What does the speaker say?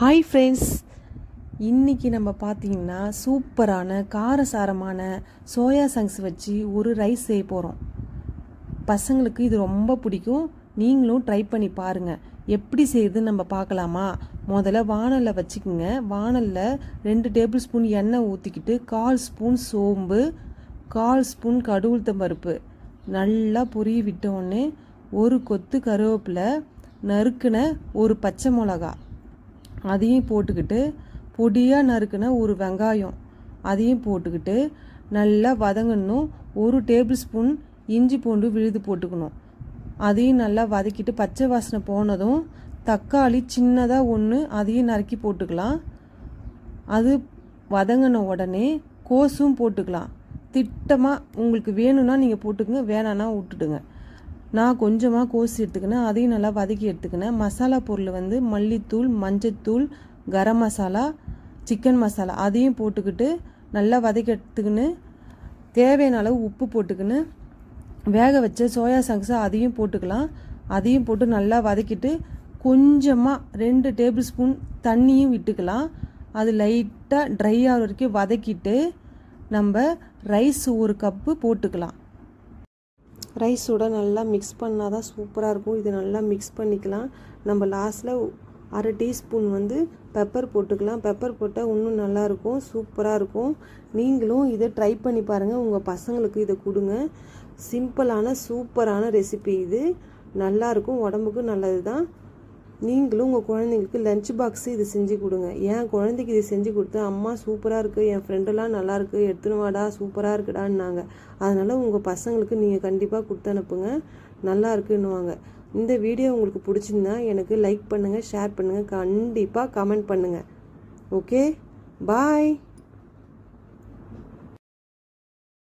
Hi friends, இன்றைக்கி நம்ம பார்த்திங்கன்னா சூப்பரான காரசாரமான சோயா சங்க்ஸ் வச்சு ஒரு ரைஸ் செய்ய போகிறோம். பசங்களுக்கு இது ரொம்ப பிடிக்கும். நீங்களும் ட்ரை பண்ணி பாருங்கள். எப்படி செய்யுதுன்னு நம்ம பார்க்கலாமா? முதல்ல வானலில் வச்சுக்கோங்க. வானலில் 2 டேபிள் ஸ்பூன் எண்ணெய் ஊற்றிக்கிட்டு 1/4 ஸ்பூன் சோம்பு, 1/4 ஸ்பூன் கடுகுளுத்தம் பருப்பு நல்லா பொரிய விட்டோடனே ஒரு கொத்து கருவேப்பிலை, நறுக்கின ஒரு பச்சை மிளகா அதையும் போட்டுக்கிட்டு, பொடியாக நறுக்கின ஒரு வெங்காயம் அதையும் போட்டுக்கிட்டு நல்லா வதங்கணும். 1 டேபிள் ஸ்பூன் இஞ்சி பூண்டு விழுது போட்டுக்கணும். அதையும் நல்லா வதக்கிட்டு பச்சை வாசனை போனதும் தக்காளி சின்னதாக 1 அதையும் நறுக்கி போட்டுக்கலாம். அது வதங்கின உடனே கோஸும் போட்டுக்கலாம். திட்டமாக உங்களுக்கு வேணும்னா நீங்கள் போட்டுக்கங்க, வேணான்னா விட்டுடுங்க. நான் கொஞ்சமாக கோஸ் எடுத்துக்கினேன், அதையும் நல்லா வதக்கி எடுத்துக்கினேன். மசாலா பொருள் மல்லித்தூள், மஞ்சத்தூள், கரம் மசாலா, சிக்கன் மசாலா அதையும் போட்டுக்கிட்டு நல்லா வதக்கி எடுத்துக்கின்னு தேவையான அளவு உப்பு போட்டுக்கின்னு வேக வச்ச சோயா சங்க்ஸை அதையும் போட்டுக்கலாம். அதையும் போட்டு நல்லா வதக்கிட்டு கொஞ்சமாக 2 டேபிள் ஸ்பூன் தண்ணியும் விட்டுக்கலாம். அது லைட்டாக ட்ரை ஆகிற வரைக்கும் வதக்கிட்டு நம்ம ரைஸ் 1 கப்பு போட்டுக்கலாம். ரைஸோட நல்லா மிக்ஸ் பண்ணால் தான் சூப்பராக இருக்கும். இது நல்லா மிக்ஸ் பண்ணிக்கலாம். நம்ம லாஸ்ட்டில் 1/2 டீஸ்பூன் பெப்பர் போட்டுக்கலாம். பெப்பர் போட்டால் இன்னும் நல்லாயிருக்கும், சூப்பராக இருக்கும். நீங்களும் இதை ட்ரை பண்ணி பாருங்கள். உங்கள் பசங்களுக்கு இதை கொடுங்க. சிம்பிளான சூப்பரான ரெசிபி இது. நல்லாயிருக்கும், உடம்புக்கு நல்லது தான். நீங்களும் உங்கள் குழந்தைங்களுக்கு லஞ்ச் பாக்ஸு இது செஞ்சு கொடுங்க. என் குழந்தைக்கு இது செஞ்சு கொடுத்தேன், அம்மா சூப்பராக இருக்குது, என் ஃப்ரெண்டெல்லாம் நல்லாயிருக்கு, எடுத்துன்னு வாடா சூப்பராக இருக்குடான்னாங்க. அதனால் உங்கள் பசங்களுக்கு நீங்கள் கண்டிப்பாக கொடுத்து அனுப்புங்க, நல்லா இருக்குன்னுவாங்க. இந்த வீடியோ உங்களுக்கு பிடிச்சிருந்தா எனக்கு லைக் பண்ணுங்கள், ஷேர் பண்ணுங்கள், கண்டிப்பாக கமெண்ட் பண்ணுங்கள். ஓகே, பாய்.